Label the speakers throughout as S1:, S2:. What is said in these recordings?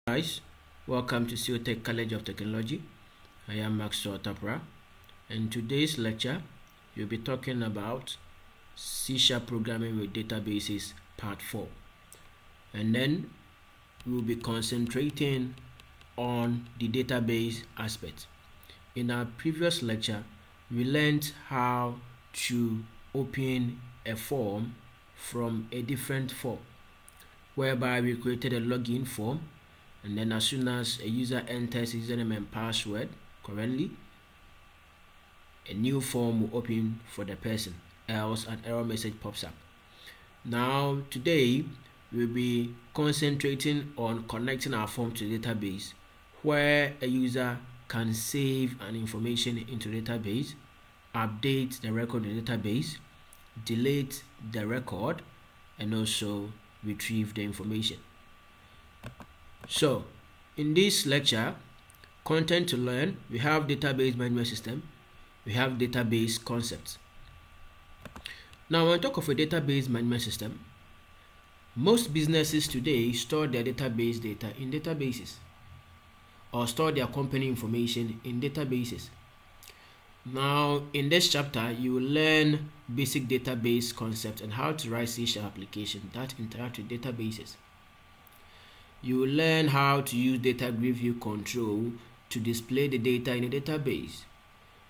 S1: Guys, welcome to Tech College of Technology. I am Maxwell Tapra, and today's lecture we'll be talking about C# programming with databases part 4, and then we'll be concentrating on the database aspect. In our previous lecture, we learned how to open a form from a different form, whereby we created a login form, and then as soon as a user enters his username and password correctly, a new form will open for the person, else an error message pops up. Now today we'll be concentrating on connecting our form to the database, where a user can save an information into the database, update the record in the database, delete the record, and also retrieve the information. So in this lecture, content to learn, we have database management system, we have database concepts. Now when I talk of a database management system, most businesses today store their database data in databases or store their company information in databases. Now in this chapter, you will learn basic database concepts and how to write C# applications that interact with databases. You will learn how to use data grid view control to display the data in a database.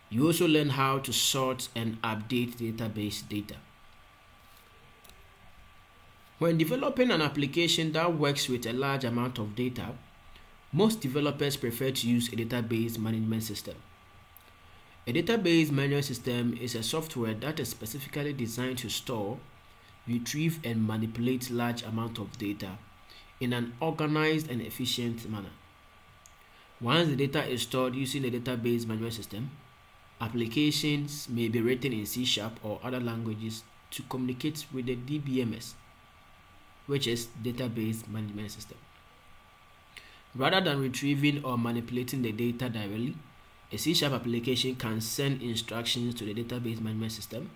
S1: You also learn how to sort and update database data. When developing an application that works with a large amount of data, most developers prefer to use a database management system. A database management system is a software that is specifically designed to store, retrieve, and manipulate large amounts of data in an organized and efficient manner. Once the data is stored using a database management system, applications may be written in C# or other languages to communicate with the DBMS, which is Database Management System. Rather than retrieving or manipulating the data directly, a C# application can send instructions to the database management system.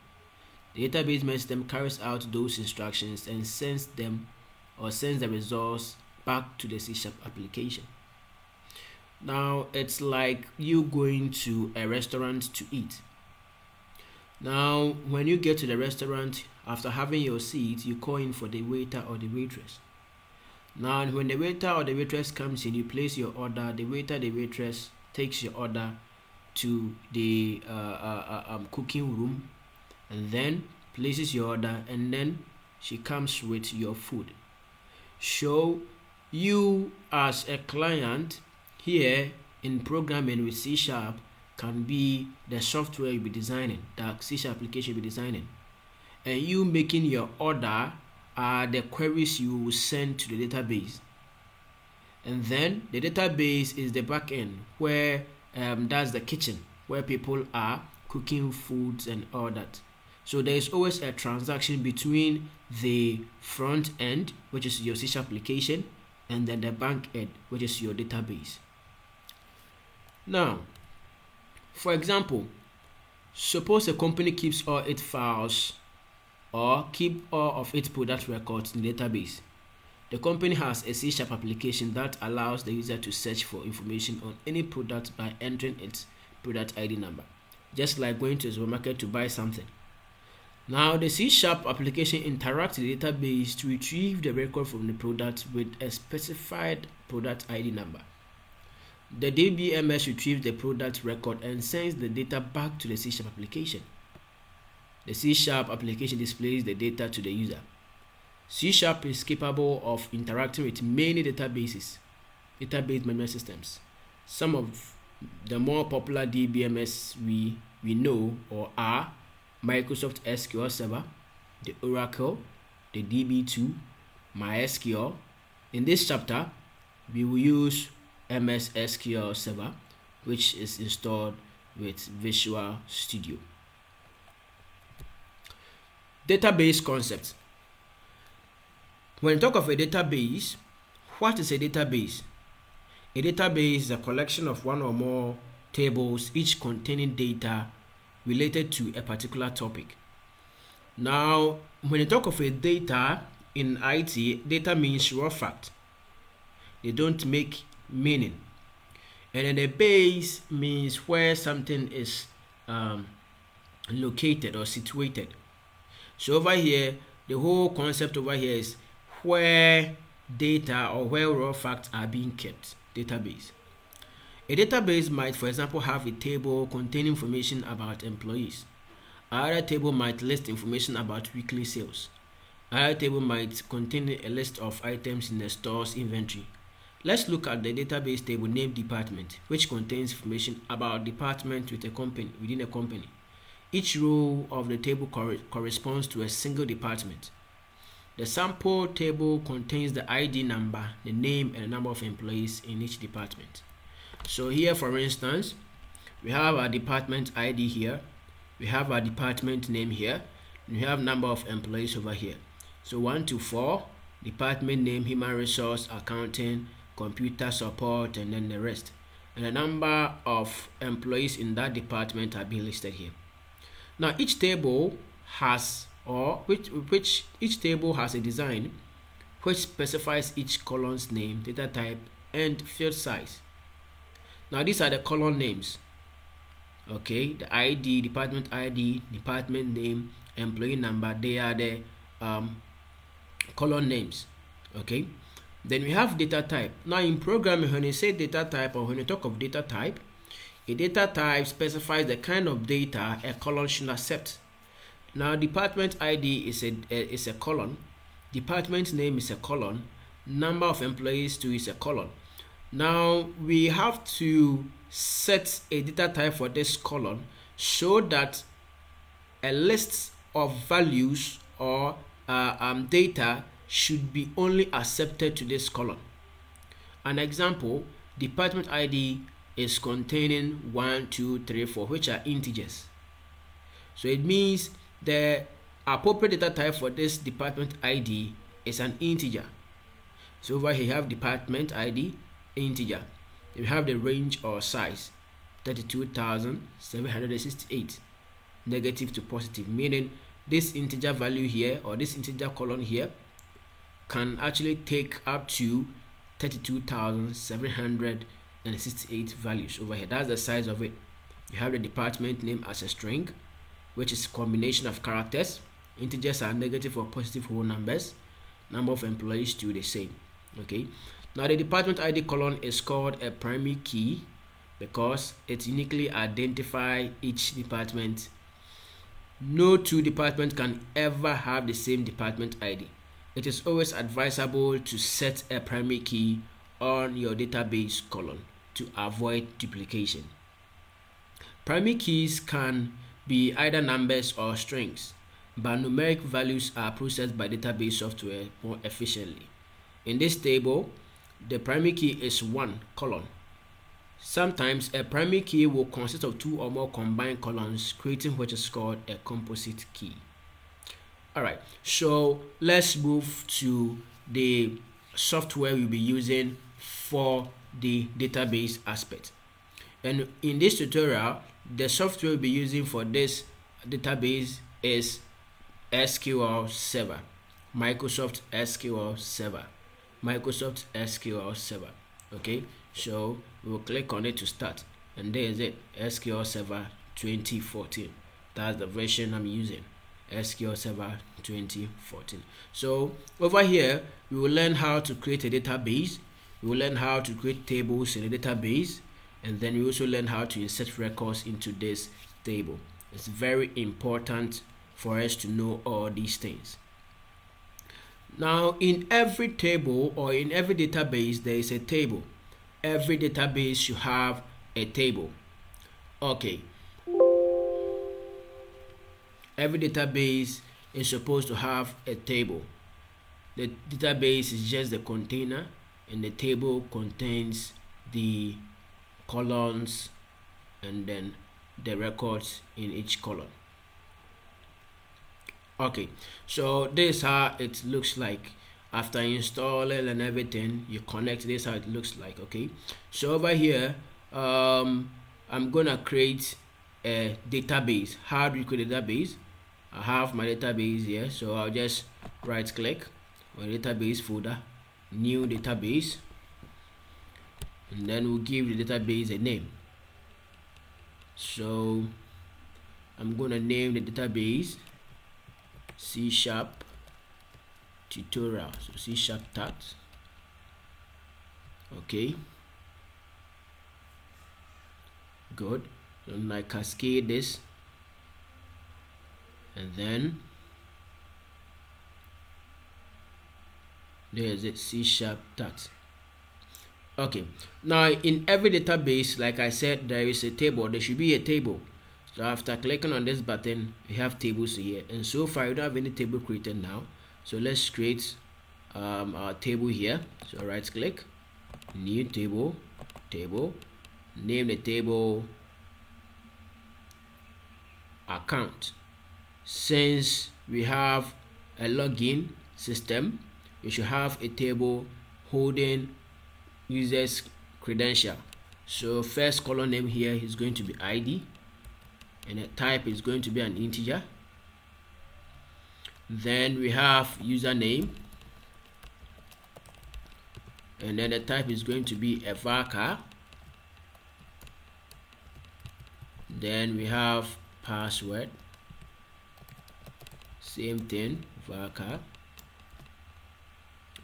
S1: The database management system carries out those instructions and sends the results back to the C# application. Now it's like you going to a restaurant to eat. Now when you get to the restaurant, after having your seat, you call in for the waiter or the waitress. Now when the waiter or the waitress comes in, you place your order. The waiter, the waitress takes your order to the cooking room and then places your order, and then she comes with your food. So you as a client here in programming with C# can be the software you'll be designing, the C# application you'll be designing, and you making your order are the queries you will send to the database. And then the database is the back end, where that's the kitchen where people are cooking foods and all that. So there is always a transaction between the front end, which is your C# application, and then the back end, which is your database. Now, for example, suppose a company keeps all its files or keep all of its product records in the database. The company has a C# application that allows the user to search for information on any product by entering its product ID number, just like going to a supermarket to buy something. Now the C# application interacts with the database to retrieve the record from the product with a specified product ID number. The DBMS retrieves the product record and sends the data back to the C# application. The C# application displays the data to the user. C# is capable of interacting with many database management systems. Some of the more popular DBMS we know or are Microsoft SQL Server, the Oracle, the DB2, MySQL. In this chapter, we will use MS SQL Server, which is installed with Visual Studio. Database concept. When we talk of a database, what is a database? A database is a collection of one or more tables, each containing data related to a particular topic. Now, when you talk of a data in IT, data means raw fact. They don't make meaning. And then the base means where something is located or situated. So over here, the whole concept over here is where data or where raw facts are being kept. Database. A database might, for example, have a table containing information about employees. Another table might list information about weekly sales. Another table might contain a list of items in the store's inventory. Let's look at the database table named department, which contains information about department within a company. Each row of the table corresponds to a single department. The sample table contains the ID number, the name, and the number of employees in each department. So here, for instance, we have our department ID here, we have our department name here, and we have number of employees over here. So 1 to 4, department name, human resource, accounting, computer support, and then the rest. And the number of employees in that department are being listed here. Now each table has each table has a design which specifies each column's name, data type, and field size. Now these are the column names. Okay, the ID, department name, employee number, they are the column names. Okay, then we have data type. Now in programming, when you say data type or when you talk of data type, a data type specifies the kind of data a column should accept. Now department ID is a column, department name is a column, number of employees too is a column. Now we have to set a data type for this column so that a list of values or data should be only accepted to this column. An example, department ID is containing 1, 2, 3, 4, which are integers. So it means the appropriate data type for this department ID is an integer. So over here you have department ID, integer. You have the range or size, 32,768, negative to positive, meaning this integer value here or this integer column here can actually take up to 32,768 values over here. That's the size of it. You have the department name as a string, which is a combination of characters. Integers are negative or positive whole numbers. Number of employees too the same. Okay, now the department ID column is called a primary key because it uniquely identifies each department. No two departments can ever have the same department ID. It is always advisable to set a primary key on your database column to avoid duplication. Primary keys can be either numbers or strings, but numeric values are processed by database software more efficiently. In this table, the primary key is 1 column. Sometimes a primary key will consist of 2 or more combined columns, creating what is called a composite key. Alright, so let's move to the software we'll be using for the database aspect. And in this tutorial, the software we'll be using for this database is SQL Server, Microsoft SQL Server. Okay, so we'll click on it to start, and there is it, SQL Server 2014. That's the version I'm using, SQL Server 2014. So over here we will learn how to create a database, we will learn how to create tables in a database, and then we also learn how to insert records into this table. It's very important for us to know all these things. Now in every table or in every database there is a table. Every database should have a table. Okay, every database is supposed to have a table. The database is just the container, and the table contains the columns and then the records in each column. Okay, so this is how it looks like after installing and everything. You connect, this is how it looks like. Okay, so over here I'm gonna create a database. How do you create a database? I have my database here, so I'll just right click on database folder, new database, and then we'll give the database a name. So I'm going to name the database C# tutorial, so C# tat. Okay, good. And I cascade this, and then there's it, C# tat. Okay, now in every database, like I said, there is a table. There should be a table. So after clicking on this button, we have tables here, and so far we don't have any table created now. So let's create our table here. So right click, new table, name the table account. Since we have a login system, we should have a table holding user's credential. So first column name here is going to be ID, and the type is going to be an integer. Then we have username, and then the type is going to be a varchar. Then we have password, same thing, varchar.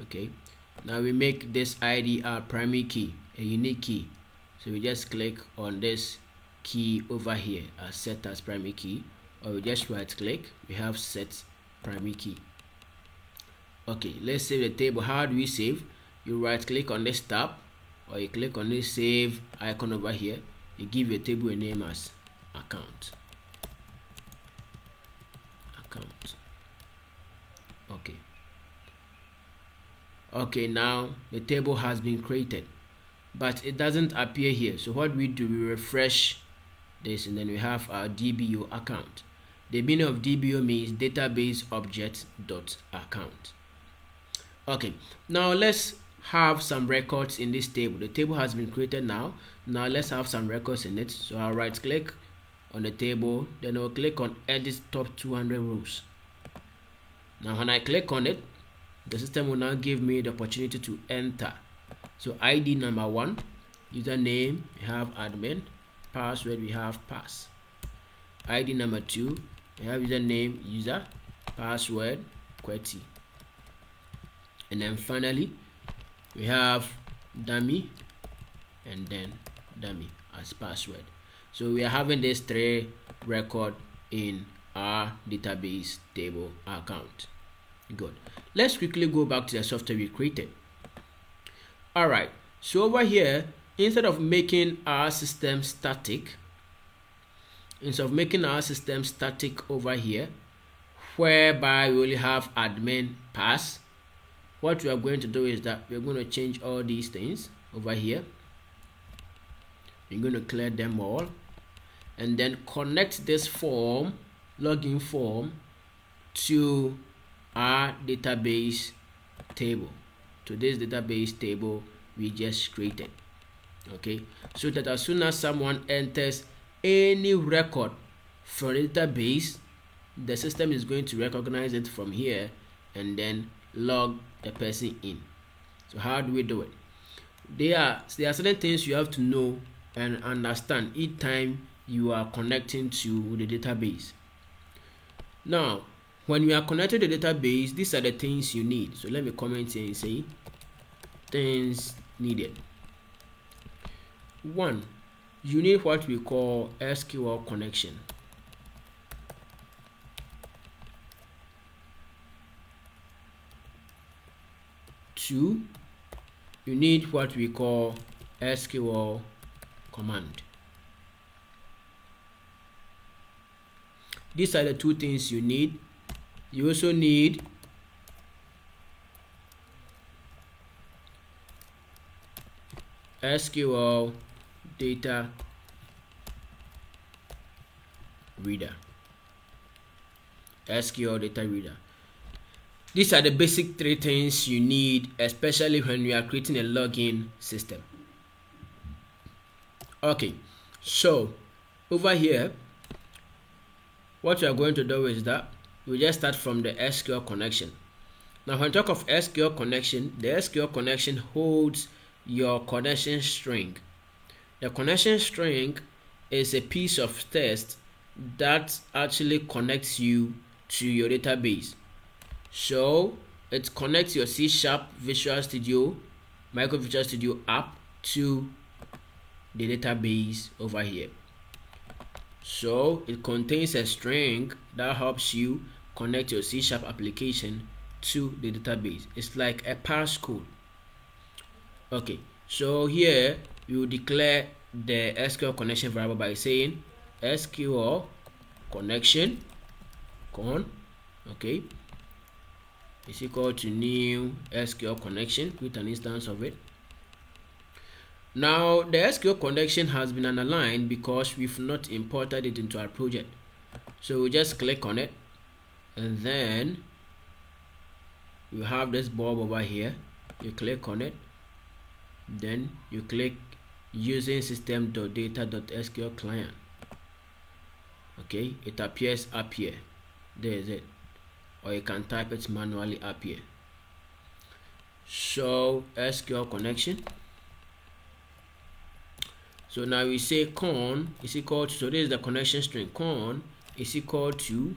S1: Okay, now we make this ID our primary key, a unique key. So we just click on this key over here as set as primary key, or we just right click, we have set primary key. Okay, let's save the table. How do we save? You right click on this tab, or you click on this save icon over here. You give your table a name as account. Okay, now the table has been created, but it doesn't appear here. So what we do, we refresh this, and then we have our DBO account. The meaning of DBO means database object dot account. Okay, now let's have some records in this table. The table has been created now. Now let's have some records in it. So I'll right click on the table, then I'll click on edit top 200 rows. Now when I click on it, the system will now give me the opportunity to enter. So ID number 1, username, we have admin, password, we have pass. ID number 2, we have username, user, password, QWERTY. And then finally, we have dummy, and then dummy as password. So we are having this 3 record in our database table account. Good. Let's quickly go back to the software we created. Alright, so over here, instead of making our system static, over here, whereby we only have admin pass, what we are going to do is that we're going to change all these things over here. We're going to clear them all, and then connect this form, login form, to our database table, to this database table we just created. Okay, so that as soon as someone enters any record from the database, the system is going to recognize it from here and then log the person in. So how do we do it? There are certain things you have to know and understand each time you are connecting to the database. Now, when you are connected to the database, these are the things you need. So let me comment here and say things needed. 1, you need what we call SQL connection. 2, you need what we call SQL command. These are the 2 things you need. You also need SQL data reader. SQL data reader. These are the basic 3 things you need, especially when you are creating a login system. Okay, so over here, what we are going to do is that we just start from the SQL connection. Now when we talk of SQL connection, the SQL connection holds your connection string. The connection string is a piece of text that actually connects you to your database. So it connects your C# Visual Studio, Micro Visual Studio app to the database over here. So it contains a string that helps you connect your C# application to the database. It's like a passcode. Okay, so here you declare the SQL connection variable by saying SQL connection okay, is equal to new SQL connection with an instance of it. Now the SQL connection has been underlined because we've not imported it into our project. So we just click on it, and then you have this bulb over here. You click on it, then you click using system.data.sql client. Okay, it appears up here. There is it, or you can type it manually up here. So SQL connection. So now we say con is equal to, so this is the connection string, con is equal to,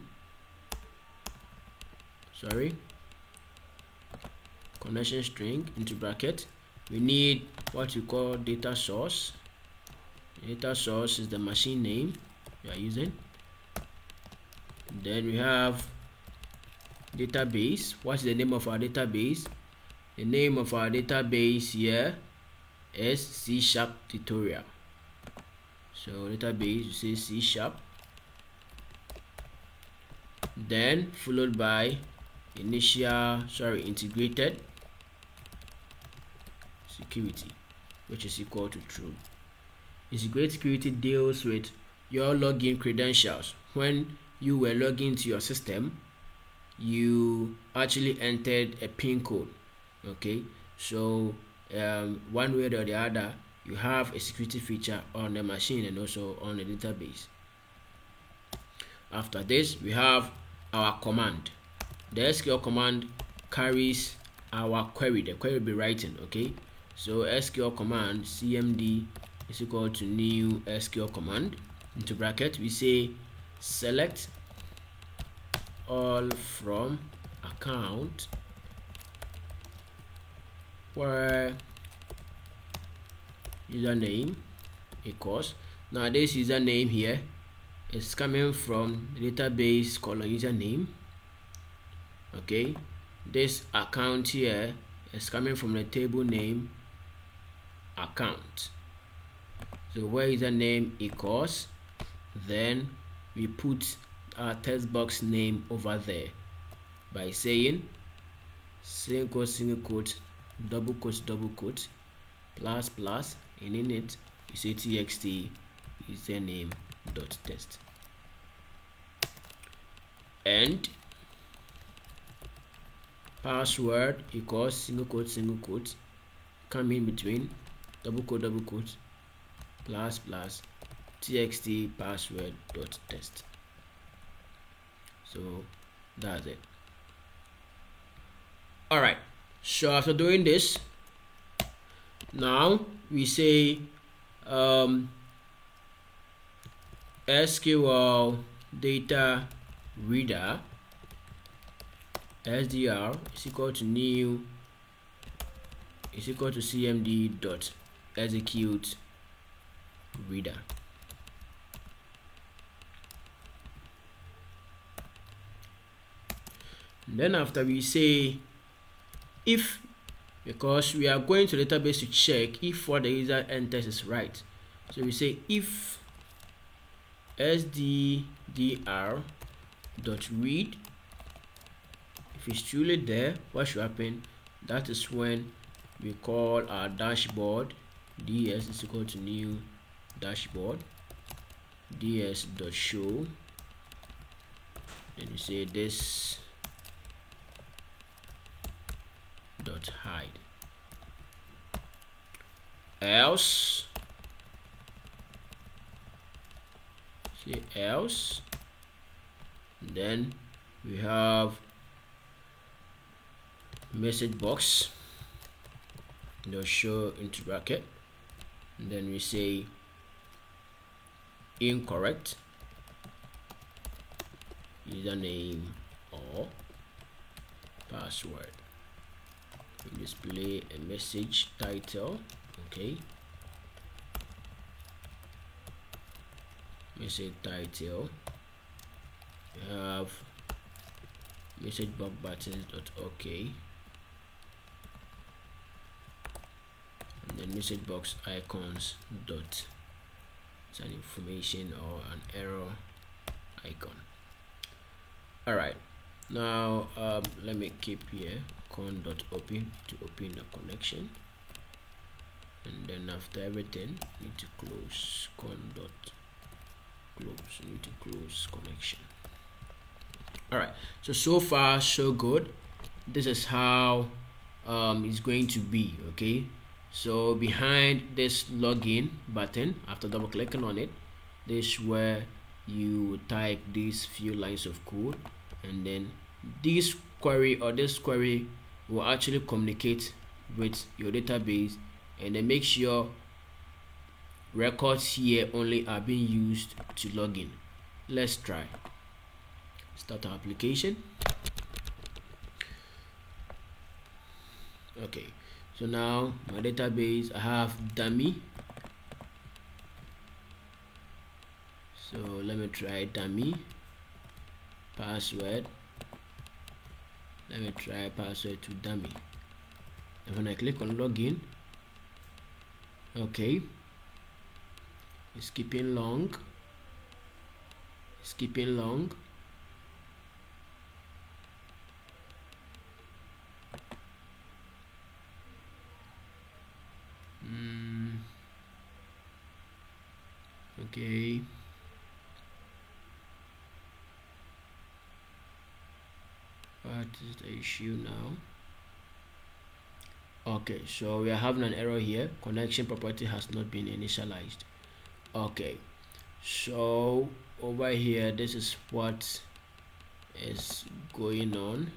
S1: connection string into bracket. We need what we call data source. Data source is the machine name we are using. Then we have database. What's the name of our database? The name of our database here is C# tutorial. So database, you say C#, then followed by integrated security, which is equal to true. Integrated security deals with your login credentials. When you were logging into your system, you actually entered a PIN code. Okay, so one way or the other, you have a security feature on the machine and also on the database. After this, we have our command. The SQL command carries our query. The query will be writing. Okay, so SQL command cmd is equal to new SQL command. Into bracket, we say select all from account where username equals. Now this username here is coming from database username. Okay, this account here is coming from the table name account. So where username equals, then we put our text box name over there by saying single quote, double quote, plus, and in it you say txt username dot test, and password equals single quote, come in between double quote, plus, txt password dot test. So that's it. All right, so after doing this, now we say SQL data reader SDR is equal to new is equal to cmd dot execute reader. Then after we say if, because we are going to the database to check if what the user enters is right. So we say if sddr dot read, if it's truly there, what should happen? That is when we call our dashboard ds is equal to new dashboard ds dot show, and you say this dot hide, else say else, then we have message box they'll show into bracket, and then we say incorrect username or password. We display a message title. Okay, message title. We have message box buttons dot okay, and then message box icons dot, it's an information or an error icon. All right, now let me keep here con dot open to open the connection, and then after everything need to close con dot close, need to close connection. All right, so far so good. This is how it's going to be. Okay, so behind this login button, after double clicking on it, this is where you type these few lines of code, and then this query will actually communicate with your database, and then make sure records here only are being used to log in. Let's try. Start our application. Okay, so now my database, I have dummy. So let me try dummy password. Let me try password to dummy, and when I click on login, okay, it's keeping long. Okay, what is the issue now? Okay, so we are having an error here. Connection property has not been initialized. Okay, so over here, this is what is going on.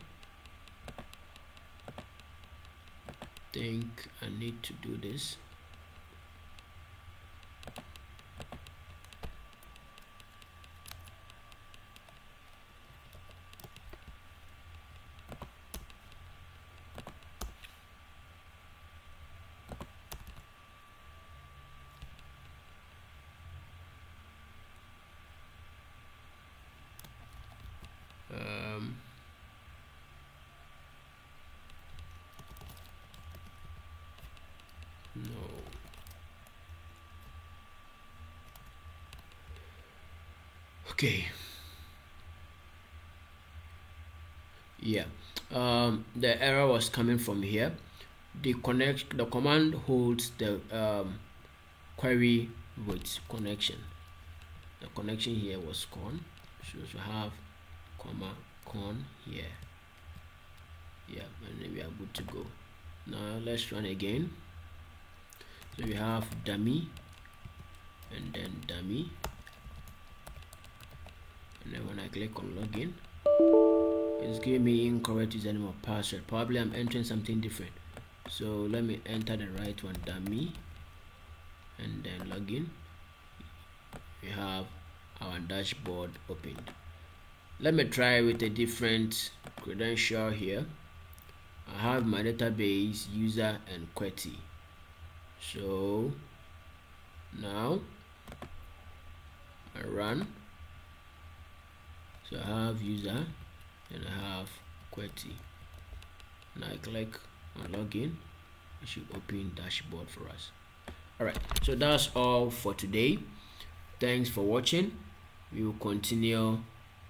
S1: I think I need to do this. No. Okay. Yeah. The error was coming from here. The command holds the query with connection. The connection here was con, so we have comma con here. Yeah, and then we are good to go. Now let's run again. So we have dummy, and then dummy, and then when I click on login, it's giving me incorrect username or password. Probably I'm entering something different, so let me enter the right one, dummy, and then login. We have our dashboard opened. Let me try with a different credential here. I have my database, user, and QWERTY. So now I run. So I have user and I have QWERTY. Now I click on login. It should open dashboard for us. Alright, so that's all for today. Thanks for watching. We will continue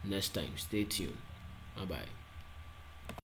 S1: next time. Stay tuned. Bye bye.